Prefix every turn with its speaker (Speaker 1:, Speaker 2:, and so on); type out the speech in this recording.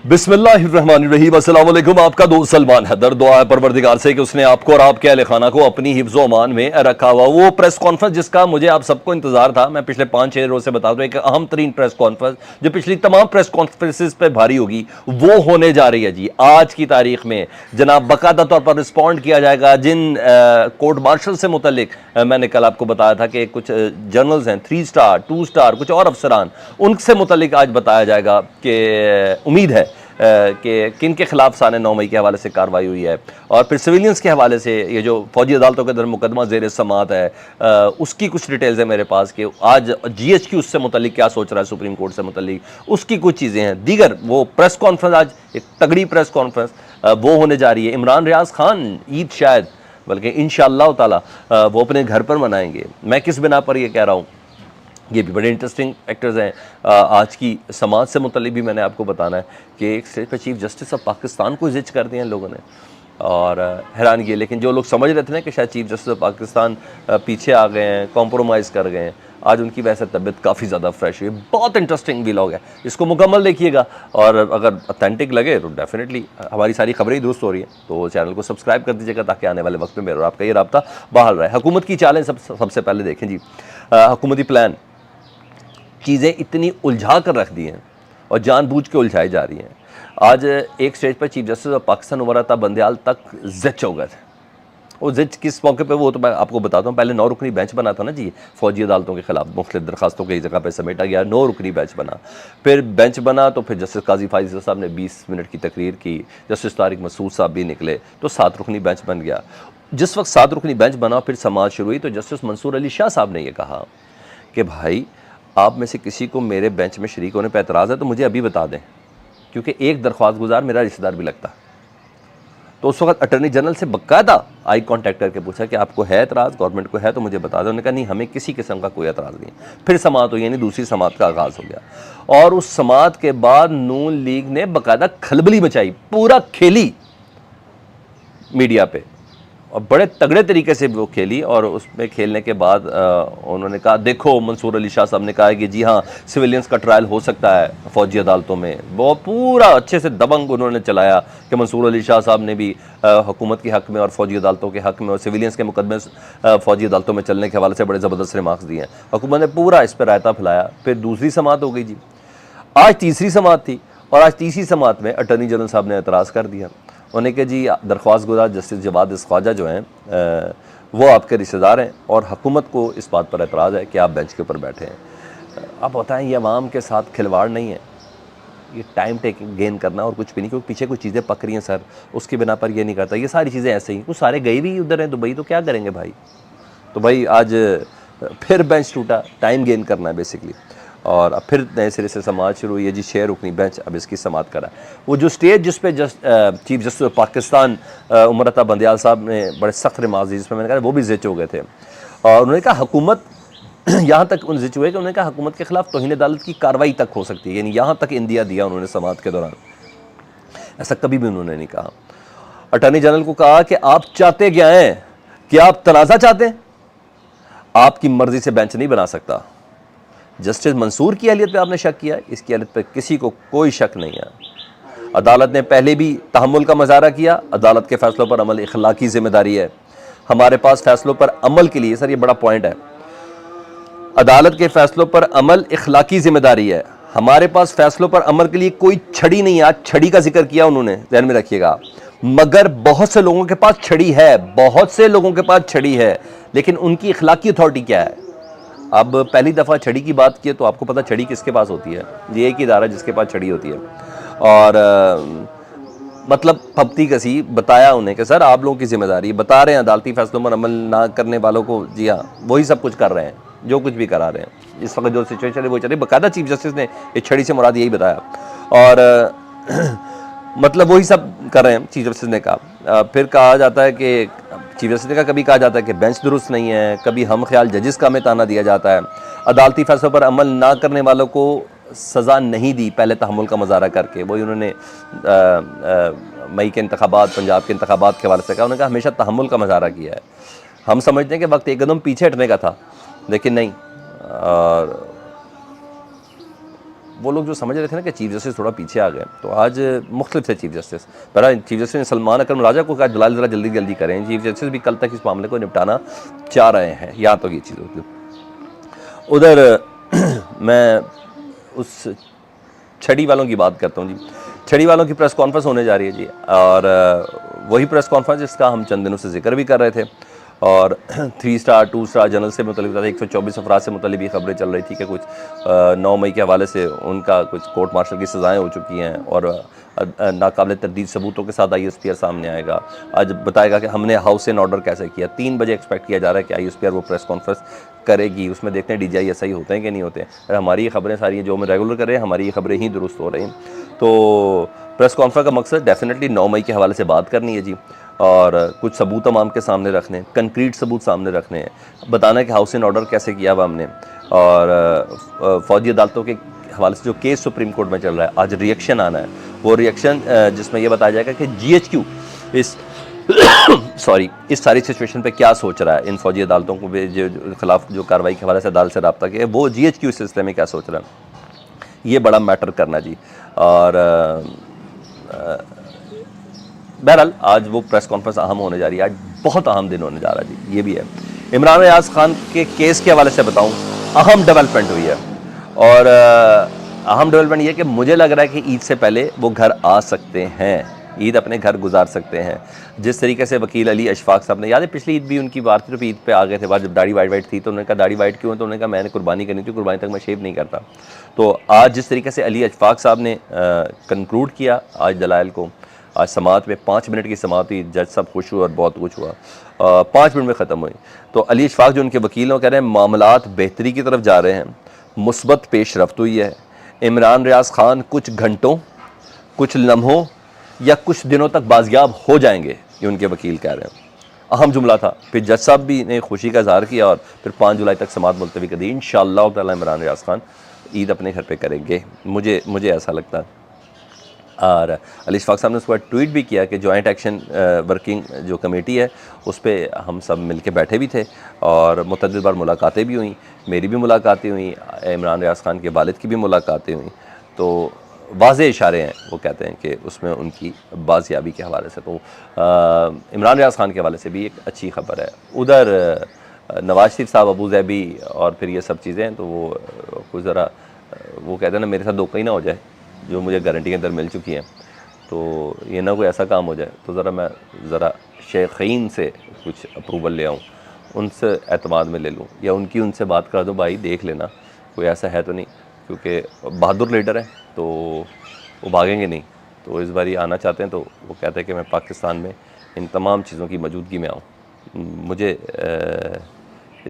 Speaker 1: बिस्मिल्लाहिर्रहमानिर्रहीम। अस्सलाम वालेकुम। आपका दोस्त सलमान हैदर। दुआ है परवरदिगार से कि उसने आपको और आपके अहले खाना को अपनी हिफ्ज़ व अमान में रखा हुआ। वो प्रेस कॉन्फ्रेंस जिसका मुझे आप सबको इंतजार था, मैं पिछले 5-6 रोज से बता दूं, एक अहम तरीन प्रेस कॉन्फ्रेंस जो पिछली तमाम प्रेस कॉन्फ्रेंसिस पे भारी होगी, वो होने जा रही है जी। आज की तारीख में जनाब बाकायदा तौर पर रिस्पॉन्ड किया जाएगा जिन कोर्ट मार्शल से मुतलिक मैंने कल आपको बताया था कि कुछ जनरल्स हैं, 3 स्टार 2 स्टार, कुछ और अफसरान, उनसे मुतलिक आज बताया जाएगा कि उम्मीद है कि किन के खिलाफ साने 9 मई के हवाले से कार्रवाई हुई है। और फिर सिविलियंस के हवाले से ये जो फौजी अदालतों के अंदर मुकदमा ज़ेर समात है, उसकी कुछ डिटेल्स है मेरे पास कि आज GHQ उससे मुतलिक क्या सोच रहा है, सुप्रीम कोर्ट से मुतलिक उसकी कुछ चीज़ें हैं। दीगर वो प्रेस कॉन्फ्रेंस, आज एक तगड़ी प्रेस कॉन्फ्रेंस वो होने जा रही है। इमरान रियाज खान ईद शायद, बल्कि इंशाअल्लाह ताला वो अपने घर पर मनाएंगे। मैं किस बिना पर ये कह रहा हूँ, ये भी बड़े इंटरेस्टिंग फैक्टर्स हैं। आज की समाज से मुतल्लिक भी मैंने आपको बताना है कि एक स्टेज पर चीफ जस्टिस ऑफ पाकिस्तान को जिच कर दिया इन लोगों ने, और हैरान किए। लेकिन जो लोग समझ रहे थे ना कि शायद चीफ जस्टिस ऑफ पाकिस्तान पीछे आ गए हैं, कॉम्प्रोमाइज़ कर गए हैं, आज उनकी वैसे तबीयत काफ़ी ज़्यादा फ्रेश हुई। बहुत इंटरेस्टिंग व्लॉग है, इसको मुकम्मल देखिएगा। और अगर ऑथेंटिक लगे तो डेफिनेटली हमारी सारी खबरें ही दुरुस्त हो रही हैं, तो चैनल को सब्सक्राइब कर दीजिएगा ताकि आने वाले वक्त में मेरा और आपका ये रब्ता बहाल रहे। हुकूमत की चालें सबसे पहले देखें जी। हुकूमती प्लान, चीज़ें इतनी उलझा कर रख दी हैं और जानबूझ के उलझाई जा रही हैं। आज एक स्टेज पर chief justice of Pakistan Umar Ata Bandial तक जिच हो गए थे। वो जिच किस मौके पे, वो तो मैं आपको बताता हूँ। पहले 9 रुकनी बेंच बना था ना जी, फौजी अदालतों के खिलाफ मुख्तलिफ दरखास्तों की जगह पर समेटा गया, 9 रुकनी बेंच बना। फिर बेंच बना तो फिर जस्टिस काजी फाइज़ साहब ने 20 मिनट की तकरीर की, जस्टिस तारिक मसूद साहब भी निकले, तो 7 रुकनी बेंच बन गया। जिस वक्त 7 रुकनी बेंच बना फिर समाअत शुरू हुई, तो जस्टिस मंसूर अली शाह साहब ने यह कहा कि भाई आप में से किसी को मेरे बेंच में शरीक होने पर एतराज़ है तो मुझे अभी बता दें, क्योंकि एक दरख्वास्त गुजार मेरा रिश्तेदार भी लगता। तो उस वक्त अटर्नी जनरल से बाकायदा आई कांटेक्ट करके पूछा कि आपको है एतराज़, गवर्नमेंट को है तो मुझे बता दें। उन्होंने कहा नहीं, हमें किसी किस्म का कोई एतराज़ नहीं। फिर समाअत हुई, यानी दूसरी समाअत का आगाज़ हो गया। और उस समाअत के बाद नून लीग ने बाकायदा खलबली मचाई, पूरा खेली मीडिया पे, और बड़े तगड़े तरीके से वो खेली। और उसमें खेलने के बाद उन्होंने कहा, देखो मंसूर अली शाह साहब ने कहा कि जी हाँ, सिविलियंस का ट्रायल हो सकता है फ़ौजी अदालतों में। वो पूरा अच्छे से दबंग उन्होंने चलाया कि मंसूर अली शाह साहब ने भी हुकूमत के हक़ में और फ़ौजी अदालतों के हक़ में और सिविलियंस के मुकदमे फ़ौजी अदालतों में चलने के हवाले से बड़े ज़बरदस्त रिमार्क्स दिए हैं। हुकूमत ने पूरा इस पर रायता फैलाया। फिर दूसरी समाअत हो गई जी, आज तीसरी समाअत थी, और आज तीसरी समाअत में अटर्नी जनरल साहब ने एतराज़ कर दिया। उन्होंने कहा जी दरख्वास्त गुजार जस्टिस जवाद ख्वाजा जो हैं वो आपके रिश्तेदार हैं और हुकूमत को इस बात पर एतराज़ है कि आप बेंच के ऊपर बैठे हैं। आप बताएं, ये अवाम के साथ खिलवाड़ नहीं है, ये टाइम टेकिंग गेन करना और कुछ भी नहीं, क्योंकि पीछे कुछ चीज़ें पक रही हैं सर, उसकी बिना पर ये नहीं करता। ये सारी चीज़ें ऐसे ही, कुछ सारे गए भी उधर हैं दुबई, तो क्या करेंगे भाई। तो भाई आज फिर बेंच टूटा, टाइम गेन करना है बेसिकली। और अब फिर नए सिरे से समाअत शुरू हुई है जी। 6 रुकनी बेंच अब इसकी समाअत करा। वो जो स्टेज जिस पे chief justice of Pakistan Umar Ata Bandial साहब ने बड़े सख्त रिमार्क्स दिए, जिसमें मैंने कहा वो भी जिच हो गए थे। और उन्होंने कहा हुकूमत यहाँ तक उन जिच हुए कि उन्होंने कहा हुकूमत के खिलाफ तौहीन अदालत की कार्रवाई तक हो सकती है, यानी यहाँ तक इंदिया दिया उन्होंने समाअत के दौरान। ऐसा कभी भी उन्होंने नहीं कहा। अटॉर्नी जनरल को कहा कि आप चाहते क्या हैं, कि आप तनाज़ा चाहते हैं, आपकी मर्जी से बेंच नहीं बना सकता। जस्टिस मंसूर की अहलियत पे आपने शक किया, इसकी अहलियत पे किसी को कोई शक नहीं है। अदालत ने पहले भी तहम्मुल का मुजाहरा किया। अदालत के फैसलों पर अमल इखलाकी जिम्मेदारी है। हमारे पास फैसलों पर अमल के लिए, सर ये बड़ा पॉइंट है, अदालत के फैसलों पर अमल इखलाकी जिम्मेदारी है। हमारे पास फैसलों पर अमल के लिए कोई छड़ी नहीं है। आज छड़ी का जिक्र किया उन्होंने, ध्यान में रखिएगा। मगर बहुत से लोगों के पास छड़ी है, बहुत से लोगों के पास छड़ी है, लेकिन उनकी इखलाकी अथॉरिटी क्या है। अब पहली दफ़ा छड़ी की बात की तो आपको पता छड़ी किसके पास होती है, ये एक ही इदारा जिसके पास छड़ी होती है। और मतलब फप्ती कसी बताया उन्हें कि सर आप लोगों की जिम्मेदारी, बता रहे हैं अदालती फैसलों पर अमल ना करने वालों को, जी हाँ वही सब कुछ कर रहे हैं, जो कुछ भी करा रहे हैं। इस वक्त जो सिचुएशन है वो चल रही, बाकायदा चीफ जस्टिस ने इस छड़ी से मुराद यही बताया। और मतलब वही सब कर रहे हैं, चीफ जस्टिस ने कहा। फिर कहा जाता है कि चीफ जस्टिस ने कहा, कभी कहा जाता है कि बेंच दुरुस्त नहीं है, कभी हम ख्याल जजेस का हमें ताना दिया जाता है। अदालती फैसलों पर अमल ना करने वालों को सज़ा नहीं दी पहले तहम्मुल का मुजाहरा करके। वही उन्होंने मई के इंतखाबात, पंजाब के इंतखाबात के हवाले से कहा, उन्होंने कहा हमेशा तहम्मुल का मुजाहरा किया है। हम समझते हैं कि वक्त एक कदम पीछे हटने का था, लेकिन नहीं। और वो लोग जो समझ रहे थे ना कि चीफ जस्टिस थोड़ा पीछे आ गए, तो आज मुख्तलिफ थे चीफ जस्टिस। पहला चीफ जस्टिस ने सलमान अकरम राजा को कहा दलाल ज़रा जल्दी जल्दी करें, चीफ जस्टिस भी कल तक इस मामले को निपटाना चाह रहे हैं। यहाँ तो ये चीज़ होती है। उधर मैं उस छड़ी वालों की बात करता हूँ जी। छड़ी वालों की प्रेस कॉन्फ्रेंस होने जा रही है जी, और वही प्रेस कॉन्फ्रेंस जिसका हम चंद दिनों से जिक्र भी कर रहे थे, और 3 स्टार 2 स्टार जनरल से मुतल्लिक़ 124 अफराद से मुतल्लिक़ ये खबरें चल रही थी कि कुछ 9 मई के हवाले से उनका कुछ कोर्ट मार्शल की सज़ाएँ हो चुकी हैं, और नाकाबिल तरदीद सबूतों के साथ ISPR सामने आएगा, आज बताएगा कि हमने हाउस एंड ऑर्डर कैसे किया। 3 बजे एक्सपेक्ट किया जा रहा है कि ISPR वो प्रेस कॉन्फ्रेंस करेगी, उसमें देखते हैं DGI SI होते हैं कि नहीं होते हैं। हमारी ये खबरें सारी हैं जो हम रेगुलर कर रहे हैं, हमारी ये खबरें ही दुरुस्त हो रही हैं। तो प्रेस कॉन्फ्रेंस का मकसद डेफिनेटली 9 मई के हवाले से बात करनी है जी, और कुछ सबूत अवाम के सामने रखने, कंक्रीट सबूत सामने रखने हैं, बताना है कि हाउस एंड ऑर्डर कैसे किया हुआ हमने, और फौजी अदालतों के हवाले से जो केस सुप्रीम कोर्ट में चल रहा है, आज रिएक्शन आना है। वो रिएक्शन जिसमें यह बताया जाएगा कि GHQ इस इस सारी सिचुएशन पे क्या सोच रहा है, इन फौजी अदालतों को जो खिलाफ जो कार्रवाई के हवाले से अदालत से रब्ता किया, वो GHQ इस सिलसिले में क्या सोच रहा है, ये बड़ा मैटर करना जी। और बहरहाल आज वो प्रेस कॉन्फ्रेंस अहम होने जा रही है, आज बहुत अहम दिन होने जा रहा है जी, ये भी है। इमरान रियाज खान के केस के हवाले से बताऊं, अहम डेवलपमेंट हुई है, और अहम डेवलपमेंट ये कि मुझे लग रहा है कि ईद से पहले वो घर आ सकते हैं, ईद अपने घर गुजार सकते हैं। जिस तरीके से वकील अली अशफाक साहब ने, याद है पिछली ईद भी उनकी बात थी, तो ईद पे आ गए थे बाद, जब दाढ़ी वाइट थी तो उन्होंने कहा दाढ़ी वाइट क्यों है, तो उन्होंने कहा मैंने कुर्बानी करनी थी, कुर्बानी तक मैं शेव नहीं करता। तो आज जिस तरीके से अली अशफाक साहब ने कंक्लूड किया आज दलाइल को, आज समाअत में 5 मिनट की समाअत हुई, जज साहब खुश हुए और बहुत कुछ हुआ, 5 मिनट में ख़त्म हुई। तो अली अशफाक जो उनके वकील हैं कह रहे हैं मामलात बेहतरी की तरफ जा रहे हैं, मुस्बत पेशरफ्त हुई है। इमरान रियाज खान कुछ घंटों, कुछ लम्हों या कुछ दिनों तक बाजियाब हो जाएंगे, ये उनके वकील कह रहे हैं। अहम जुमला था। फिर जज साहब भी ने खुशी का इजहार किया और फिर 5 जुलाई तक समाअत मुलतवी कर दी। इंशाअल्लाह ताला इमरान रियाज खान ईद अपने घर पे करेंगे, मुझे ऐसा लगता है। और अली अशफाक साहब ने उसके बाद ट्वीट भी किया कि जॉइंट एक्शन वर्किंग जो कमेटी है उस पर हम सब मिलके बैठे भी थे, और मुतअद्दिद बार मुलाकातें भी हुई, मेरी भी मुलाकातें हुई, इमरान रियाज खान के वालिद की भी मुलाकातें हुई। तो वाज़े इशारे हैं, वो कहते हैं कि उसमें उनकी बाजियाबी के हवाले से। तो इमरान रियाज खान के हवाले से भी एक अच्छी खबर है। उधर नवाज शरीफ साहब, अबू ज़ैबी और फिर ये सब चीज़ें, तो वो कुछ ज़रा वो कहते हैं ना मेरे साथ धोखा ही ना हो जाए, जो मुझे गारंटी के अंदर मिल चुकी हैं, तो ये ना कोई ऐसा काम हो जाए, तो ज़रा शेखीन से कुछ अप्रूवल ले आऊँ, उनसे एतमाद में ले लूँ, या उनसे बात कर दूँ भाई देख लेना कोई ऐसा है तो नहीं, क्योंकि बहादुर लीडर है तो वो भागेंगे नहीं। तो इस बार आना चाहते हैं, तो वो कहते हैं कि मैं पाकिस्तान में इन तमाम चीज़ों की मौजूदगी में आऊँ। मुझे